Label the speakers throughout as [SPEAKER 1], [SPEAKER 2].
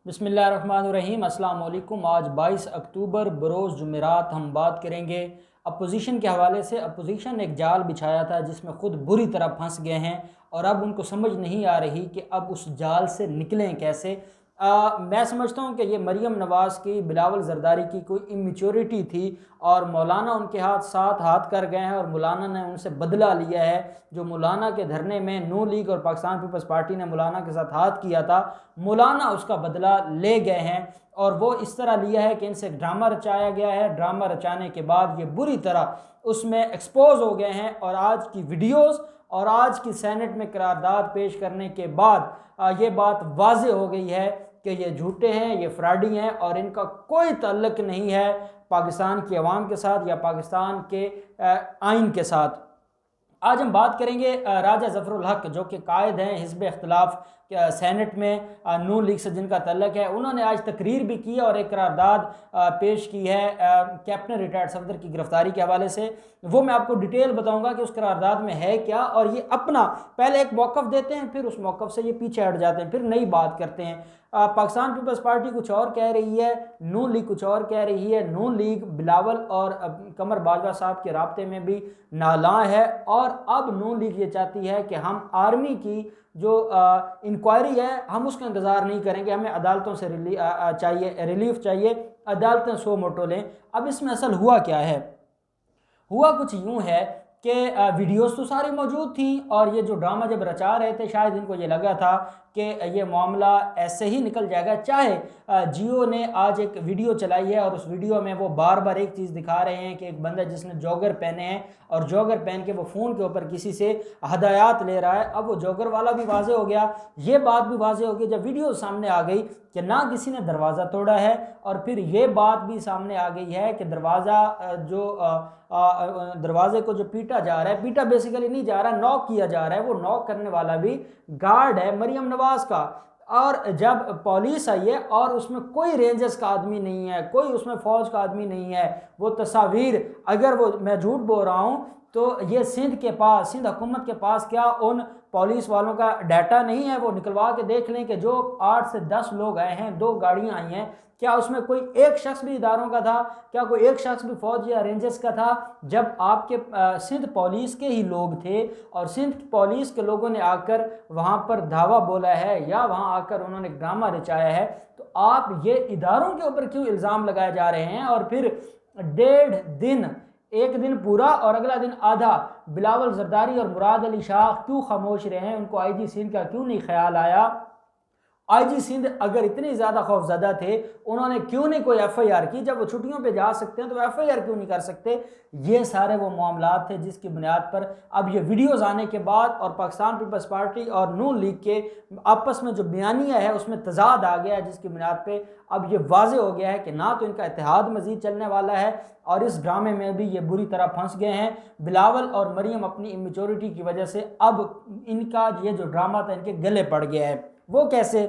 [SPEAKER 1] बिस्मिल्लाहिर्रहमानिर्रहीम अस्सलाम वालेकुम। आज 22 अक्टूबर बरोज़ जुमेरात हम बात करेंगे अपोजिशन के हवाले से। अपोजिशन ने एक जाल बिछाया था जिसमें ख़ुद बुरी तरह फंस गए हैं और अब उनको समझ नहीं आ रही कि अब उस जाल से निकलें कैसे। मैं समझता हूँ कि ये मरीम नवाज़ की, बिलावल ज़रदारी की कोई इमेच्योरिटी थी और मौलाना उनके साथ हाथ कर गए हैं और मौलाना ने उनसे बदला लिया है। जो मौलाना के धरने में नून लीग और पाकिस्तान पीपल्स पार्टी ने मौलाना के साथ हाथ किया था, मौलाना उसका बदला ले गए हैं और वो इस तरह लिया है कि इनसे ड्रामा रचाया गया है। ड्रामा रचाने के बाद ये बुरी तरह उसमें एक्सपोज हो गए हैं और आज की वीडियोस और आज की सेनेट में करारदाद पेश करने के बाद ये बात वाज़े हो गई है कि ये झूठे हैं, ये फ्रॉडी हैं और इनका कोई ताल्लुक नहीं है पाकिस्तान की आवाम के साथ या पाकिस्तान के आइन के साथ। आज हम बात करेंगे राजा ज़फ़रुल हक जो कि कायद हैं हिज़्ब इख्तिलाफ सेनेट में, नून लीग से जिनका तल्लक है। उन्होंने आज तकरीर भी की और एक करारदाद पेश की है कैप्टन रिटायर्ड सफदर की गिरफ्तारी के हवाले से। वो मैं आपको डिटेल बताऊंगा कि उस करारदाद में है क्या, और ये अपना पहले एक मौक़िफ़ देते हैं, फिर उस मौक़िफ़ से ये पीछे हट जाते हैं, फिर नई बात करते हैं। पाकिस्तान पीपल्स पार्टी कुछ और कह रही है, नून लीग कुछ और कह रही है। नून लीग बिलावल और कमर बाजवा साहब के राब्ते में भी नाला है और अब नून लीग ये चाहती है कि हम आर्मी की जो इंक्वायरी है हम उसका इंतज़ार नहीं करेंगे, हमें अदालतों से रिलीफ चाहिए, अदालतें सो मोटो लें। अब इसमें असल हुआ क्या है? हुआ कुछ यूँ है कि वीडियोस तो सारी मौजूद थी और ये जो ड्रामा जब रचा रहे थे शायद इनको ये लगा था कि ये मामला ऐसे ही निकल जाएगा। चाहे जियो ने आज एक वीडियो चलाई है और उस वीडियो में वो बार बार एक चीज़ दिखा रहे हैं कि एक बंदा जिसने जॉगर पहने हैं और जॉगर पहन के वो फ़ोन के ऊपर किसी से हदायत ले रहा है। अब वो जॉगर वाला भी वाज़े हो गया, ये बात भी वाज़े हो गई जब वीडियो सामने आ गई कि ना किसी ने दरवाज़ा तोड़ा है, और फिर ये बात भी सामने आ गई है कि दरवाजे को जो पीटा जा रहा है, पीटा बेसिकली नहीं जा रहा, नॉक किया जा रहा है, वो नॉक करने वाला भी गार्ड है मरियम नवाज़ का। और जब पुलिस आई है और उसमें कोई रेंजर्स का आदमी नहीं है, कोई उसमें फ़ौज का आदमी नहीं है, वो तस्वीर, अगर वो मैं झूठ बोल रहा हूँ तो ये सिंध हुकूमत के पास क्या उन पुलिस वालों का डाटा नहीं है? वो निकलवा के देख लें कि जो 8 से 10 लोग आए हैं, 2 गाड़ियाँ आई हैं, क्या उसमें कोई एक शख्स भी इदारों का था? क्या कोई एक शख्स भी फौज या रेंजर्स का था? जब आपके सिंध पुलिस के ही लोग थे और सिंध पुलिस के लोगों ने आकर वहाँ पर धावा बोला है या वहाँ आकर उन्होंने ड्रामा रचाया है, तो आप ये इदारों के ऊपर क्यों इल्ज़ाम लगाए जा रहे हैं? और फिर 1.5 दिन, एक दिन पूरा और अगला दिन आधा, बिलावल ज़रदारी और मुराद अली शाह क्यों खामोश रहे हैं? उनको आईजी सिंध का क्यों नहीं ख्याल आया? आईजी सिंध अगर इतने ज़्यादा खौफज़दा थे, उन्होंने क्यों नहीं कोई एफआईआर की? जब वो छुट्टियों पे जा सकते हैं तो एफआईआर क्यों नहीं कर सकते? ये सारे वो मामलात थे जिसकी बुनियाद पर अब ये वीडियोज़ आने के बाद और पाकिस्तान पीपल्स पार्टी और नून लीग के आपस में जो बयानिया है उसमें तजाद आ गया है, जिसकी बुनियाद पर अब ये वाज़े हो गया है कि ना तो इनका इत्तेहाद मज़ीद चलने वाला है और इस ड्रामे में भी ये बुरी तरह फंस गए हैं। बिलावल और मरियम अपनी इमेच्योरिटी की वजह से अब इनका ये जो ड्रामा था इनके गले पड़ गया है। वो कैसे?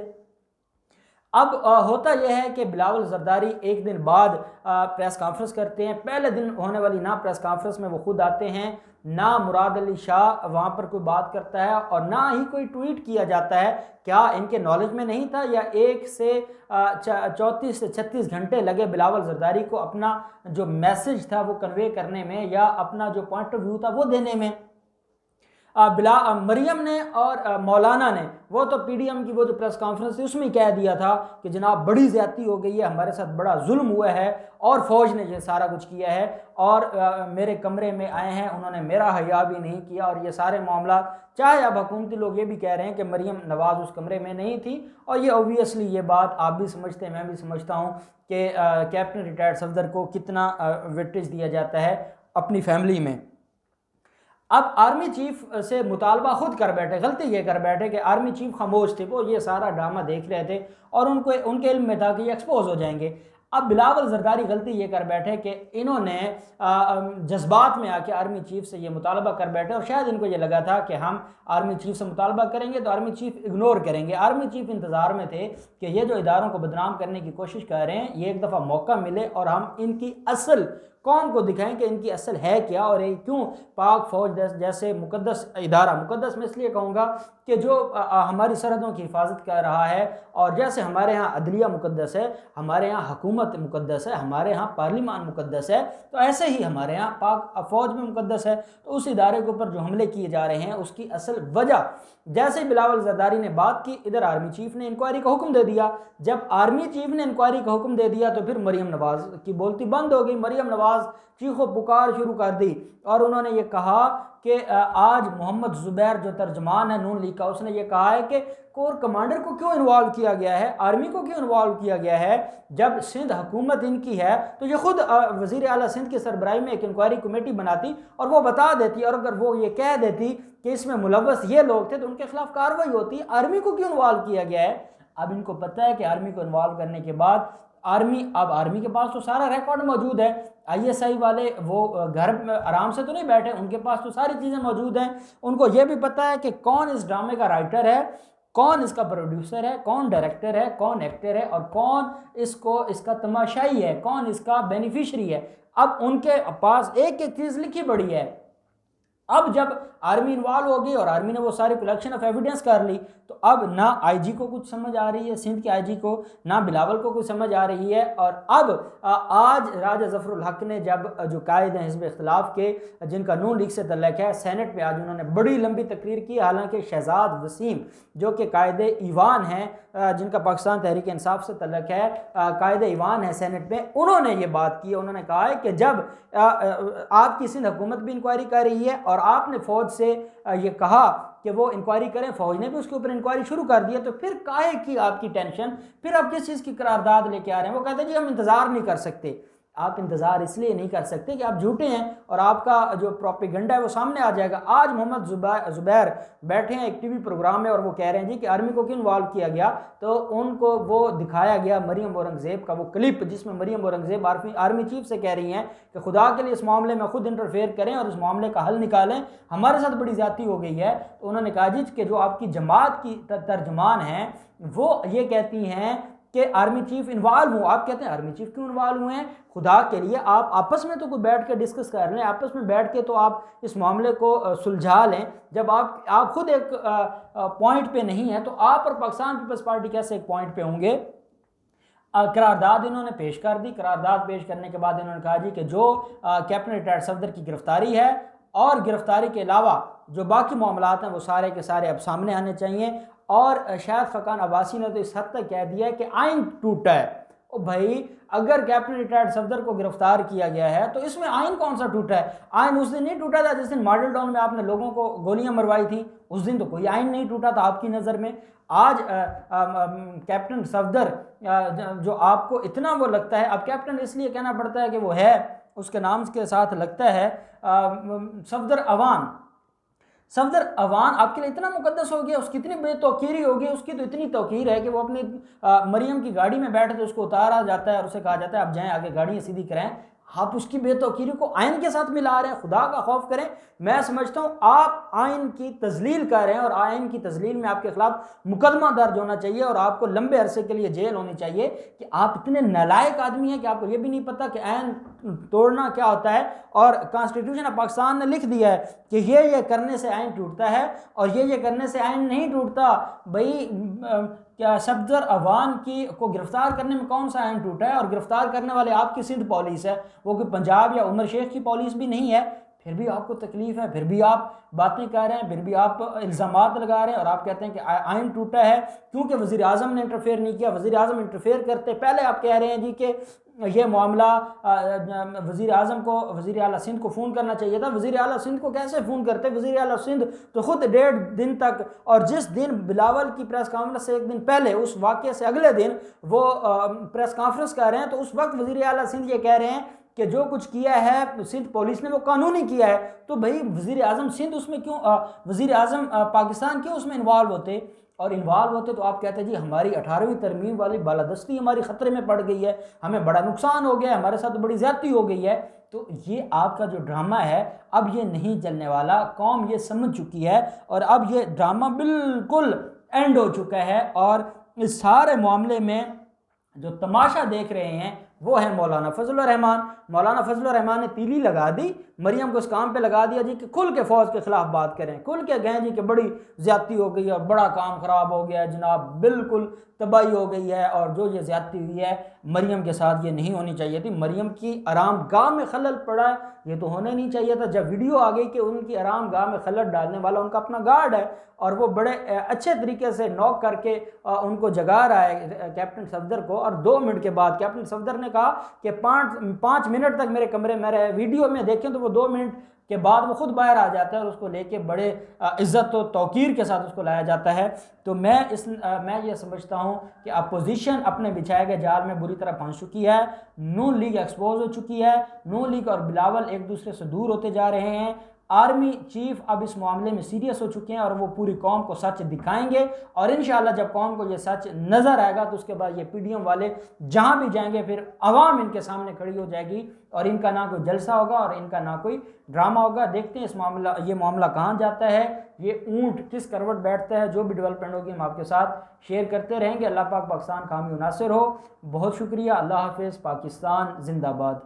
[SPEAKER 1] अब होता यह है कि बिलावल ज़रदारी एक दिन बाद प्रेस कॉन्फ्रेंस करते हैं। पहले दिन होने वाली ना प्रेस कॉन्फ्रेंस में वो खुद आते हैं, ना मुराद अली शाह वहाँ पर कोई बात करता है और ना ही कोई ट्वीट किया जाता है। क्या इनके नॉलेज में नहीं था या 1 से 34 से 36 घंटे लगे बिलावल ज़रदारी को अपना जो मैसेज था वो कन्वे करने में या अपना जो पॉइंट ऑफ व्यू था वो देने में? मरियम ने और मौलाना ने वो तो पीडीएम की वो जो प्रेस कॉन्फ्रेंस थी उसमें कह दिया था कि जनाब बड़ी ज़्यादती हो गई है, हमारे साथ बड़ा जुल्म हुआ है और फ़ौज ने ये सारा कुछ किया है और मेरे कमरे में आए हैं, उन्होंने मेरा हया भी नहीं किया और ये सारे मामला। चाहे अब हुकूमती लोग ये भी कह रहे हैं कि मरियम नवाज़ उस कमरे में नहीं थी और ये ओबियसली ये बात आप भी समझते हैं, मैं भी समझता हूँ कि कैप्टन रिटायर्ड सफदर को कितना वेटेज दिया जाता है अपनी फैमिली में। अब आर्मी चीफ से मुतालबा खुद कर बैठे, गलती ये कर बैठे कि आर्मी चीफ खामोश थे, वो ये सारा ड्रामा देख रहे थे और उनको उनके इल्म में था कि ये एक्सपोज हो जाएंगे। अब बिलावल ज़रदारी गलती ये कर बैठे कि इन्होंने जज्बात में आके आर्मी चीफ से ये मुतालबा कर बैठे और शायद इनको ये लगा था कि हम आर्मी चीफ से मुतालबा करेंगे तो आर्मी चीफ इग्नोर करेंगे। आर्मी चीफ इंतज़ार में थे कि ये जो इदारों को बदनाम करने की कोशिश कर रहे हैं, ये एक दफ़ा मौका मिले और हम इनकी असल कौम को दिखाएं कि इनकी असल है क्या और ये क्यों पाक फ़ौज जैसे मुकद्दस इदारा, मुकद्दस मैं इसलिए कहूँगा कि जो हमारी सरहदों की हिफाजत कर रहा है, और जैसे हमारे यहाँ अदलिया मुकद्दस है, हमारे यहाँ हुकूमत मुकद्दस है, हमारे यहाँ पार्लिमान मुकद्दस है, तो ऐसे ही हमारे यहाँ पाक फ़ौज में मुकद्दस है। तो उस इदारे के ऊपर जो हमले किए जा रहे हैं उसकी असल वजह, जैसे बिलावल ज़रदारी ने बात की, इधर आर्मी चीफ ने इंक्वायरी का हुक्म दे दिया। जब आर्मी चीफ ने इंक्वायरी का हुक्म दे दिया तो फिर मरियम नवाज़ की बोलती बंद हो गई। मरियम नवाज़ चीखो पुकार शुरू कर दी और उन्होंने ये कहा कि आज मोहम्मद ज़ुबैर जो तर्जमान है नून लीग का, उसने ये कहा है कि कोर कमांडर को क्यों इन्वॉल्व किया गया है, आर्मी को क्यों इन्वॉल्व किया गया है, जब सिंध हुकूमत इनकी है तो ये खुद वज़ीर आला सिंध की सरबराही में एक इंक्वायरी कमेटी बनाती और वो बता देती, और अगर वो ये कह देती कि इसमें मुलव्वस ये लोग थे तो उनके खिलाफ कार्रवाई होती। आर्मी को क्यों इन्वॉल्व किया गया है? अब इनको पता है कि आर्मी को इन्वॉल्व करने के बाद आर्मी के पास तो सारा रिकॉर्ड मौजूद है। ISI वाले वो घर में आराम से तो नहीं बैठे, उनके पास तो सारी चीज़ें मौजूद हैं। उनको ये भी पता है कि कौन इस ड्रामे का राइटर है, कौन इसका प्रोड्यूसर है, कौन डायरेक्टर है, कौन एक्टर है और कौन इसका तमाशाई है, कौन इसका बेनिफिशरी है। अब उनके पास एक एक चीज़ लिखी पड़ी है। अब जब आर्मी इन्वॉल्व हो गई और आर्मी ने वो सारी कलेक्शन ऑफ एविडेंस कर ली तो अब ना IG को कुछ समझ आ रही है, सिंध के IG को, ना बिलावल को कुछ समझ आ रही है। और अब आज राजा ज़फ़रुल हक ने जब जो कायद हैं हिज़्ब इख्तिलाफ के, जिनका नून लीग से तल्लुक़ है, सेनेट में आज उन्होंने बड़ी लंबी तकरीर की। हालांकि शहजाद वसीम जो कि कायद ईवान हैं, जिनका पाकिस्तान तहरीक इंसाफ से तल्लुक़ है, कायद ईवान है सेनेट में, उन्होंने ये बात की। उन्होंने कहा है कि जब आपकी सिंध हुकूमत भी इंक्वायरी कर रही है और आपने फ़ौज से ये कहा कि वो इंक्वायरी करें, फ़ौज ने भी उसके ऊपर इंक्वायरी शुरू कर दी है, तो फिर काहे की आपकी टेंशन, फिर आप किस चीज़ की करारदाद लेके आ रहे हैं? वो कहते हैं जी हम इंतज़ार नहीं कर सकते। आप इंतज़ार इसलिए नहीं कर सकते कि आप झूठे हैं और आपका जो प्रोपेगेंडा है वो सामने आ जाएगा। आज मोहम्मद ज़ुबैर बैठे हैं एक TV प्रोग्राम में और वो कह रहे हैं जी कि आर्मी को क्यों इन्वॉल्व किया गया, तो उनको वो दिखाया गया मरियम औरंगज़ेब का वो क्लिप, जिसमें मरियम औरंगज़ेब आर्मी चीफ से कह रही हैं कि खुदा के लिए इस मामले में खुद इंटरफेयर करें और इस मामले का हल निकालें, हमारे साथ बड़ी ज़्यादती हो गई है। तो उन्होंने कहा जी कि जो आपकी जमात की तर्जमान हैं वो ये कहती हैं कि आर्मी चीफ इन्वॉल्व हुआ। आप कहते हैं आर्मी चीफ क्यों इन्वॉल्व हुए हैं? खुदा के लिए आप आपस में तो कोई बैठ के डिस्कस कर लें, आपस में बैठ के तो आप इस मामले को सुलझा लें। जब आप खुद एक पॉइंट पे नहीं है तो आप और पाकिस्तान पीपल्स पार्टी कैसे एक पॉइंट पे होंगे? करारदाद इन्होंने पेश कर दी। करारदाद पेश करने के बाद इन्होंने कहा जी कि जो कैप्टन रिटायर्ड सफदर की गिरफ्तारी है और गिरफ्तारी के अलावा जो बाकी मामलात हैं वो सारे के सारे अब सामने आने चाहिए। और शायद फ़कान अब्बासी ने तो इस हद तक कह दिया है कि आइन टूटा है। ओ भाई, अगर कैप्टन रिटायर्ड सफदर को गिरफ्तार किया गया है तो इसमें आइन कौन सा टूटा है? आइन उस दिन नहीं टूटा था जिस दिन मॉडल टाउन में आपने लोगों को गोलियां मरवाई थी, उस दिन तो कोई आइन नहीं टूटा था आपकी नज़र में। आज कैप्टन सफदर जो आपको इतना वो लगता है, अब कैप्टन इसलिए कहना पड़ता है कि वो है, उसके नाम के साथ लगता है सफदर अवान आपके लिए इतना मुकद्दस हो गया, उसकी इतनी बेतौकीरी हो गई, उसकी तो इतनी तौकीर है कि वो अपनी मरियम की गाड़ी में बैठे तो उसको उतारा जाता है और उसे कहा जाता है आप जाएं आगे गाड़ियाँ सीधी कराएं। आप उसकी बेतौकीरी को आइन के साथ मिला रहे हैं। खुदा का खौफ करें। मैं समझता हूँ आप आइन की तजलील कर रहे हैं और आइन की तजलील में आपके खिलाफ मुकदमा दर्ज होना चाहिए और आपको लंबे अरसे के लिए जेल होनी चाहिए। कि आप इतने नालायक आदमी हैं कि आपको ये भी नहीं पता कि आइन तोड़ना क्या होता है। और कॉन्स्टिट्यूशन ऑफ पाकिस्तान ने लिख दिया है कि ये करने से आइन टूटता है और ये करने से आइन नहीं टूटता। भाई क्या सफदर अवान को गिरफ्तार करने में कौन सा आइन टूटा है? और गिरफ्तार करने वाले आपकी सिंध पुलिस है, वो कोई पंजाब या उमर शेख की पुलिस भी नहीं है। फिर भी आपको तकलीफ है, फिर भी आप बातें कर रहे हैं, फिर भी आप इल्ज़ामात लगा रहे हैं और आप कहते हैं कि आइन टूटा है क्योंकि वज़ीर आज़म ने इंटरफेयर नहीं किया। वज़ीर आज़म इंटरफेयर करते पहले आप कह रहे हैं जी कि ये मामला वज़ीर आज़म को वज़ीर आला सिंध को फ़ोन करना चाहिए था। वज़ीर आला सिंध को कैसे फ़ोन करते? वज़ीर आला सिंध तो ख़ुद 1.5 दिन तक, और जिस दिन बिलावल की प्रेस कॉन्फ्रेंस से एक दिन पहले, उस वाक़े से अगले दिन वो प्रेस कॉन्फ्रेंस कर रहे हैं, तो उस वक्त वज़ीर आला सिंध ये कह रहे हैं कि जो कुछ किया है सिंध पुलिस ने वो कानूनी किया है। तो भाई वज़ीर आज़म सिंध उसमें क्यों, वज़ीर आज़म पाकिस्तान क्यों उसमें इन्वॉल्व होते? और इन्वॉल्व होते तो आप कहते जी हमारी 18वीं तरमीम वाली बालादस्ती हमारी ख़तरे में पड़ गई है, हमें बड़ा नुकसान हो गया है, हमारे साथ बड़ी ज़्यादती हो गई है। तो ये आपका जो ड्रामा है अब ये नहीं चलने वाला। कौम ये समझ चुकी है और अब ये ड्रामा बिल्कुल एंड हो चुका है। और इस सारे मामले में जो तमाशा देख रहे हैं वो है मौलाना फजल रहमान। मौलाना फजल रहमान ने तीली लगा दी, मरियम को उस काम पे लगा दिया जी कि खुल के फ़ौज के ख़िलाफ़ बात करें, खुल के गए जी कि बड़ी ज़्यादती हो गई है, बड़ा काम ख़राब हो गया है जनाब, बिल्कुल तबाही हो गई है, और जो ये ज़्यादती हुई है मरियम के साथ ये नहीं होनी चाहिए थी, मरियम की आराम गाह में खलल पड़ा है, ये तो होना नहीं चाहिए था। जब वीडियो आ गई कि उनकी आराम गाह में खलल डालने वाला उनका अपना गार्ड है और वो बड़े अच्छे तरीके से नॉक करके उनको जगा रहा है कैप्टन सफदर को, और 2 मिनट के बाद कैप्टन सफदर ने कहा कि 5 मिनट तक मेरे कमरे में रहे, वीडियो में देखें तो वो 2 मिनट के बाद वो खुद बाहर आ जाता है और उसको लेके बड़े इज़्ज़त और तौकीर के साथ उसको लाया जाता है। तो मैं ये समझता हूँ कि अपोजिशन अपने बिछाए गए जाल में बुरी तरह फंस चुकी है, नून लीग एक्सपोज हो चुकी है, नून लीग और बिलावल एक दूसरे से दूर होते जा रहे हैं, आर्मी चीफ अब इस मामले में सीरियस हो चुके हैं और वो पूरी कौम को सच दिखाएंगे, और इंशाल्लाह जब कौम को ये सच नज़र आएगा तो उसके बाद ये पीडीएम वाले जहाँ भी जाएंगे फिर अवाम इनके सामने खड़ी हो जाएगी और इनका ना कोई जलसा होगा और इनका ना कोई ड्रामा होगा। देखते हैं ये मामला कहाँ जाता है, ये ऊँट किस करवट बैठता है। जो भी डेवलपमेंट होगी हम आपके साथ शेयर करते रहेंगे। अल्लाह पाक पाकिस्तान कामी नासिर हो। बहुत शुक्रिया। अल्लाह हाफिज़। पाकिस्तान जिंदाबाद।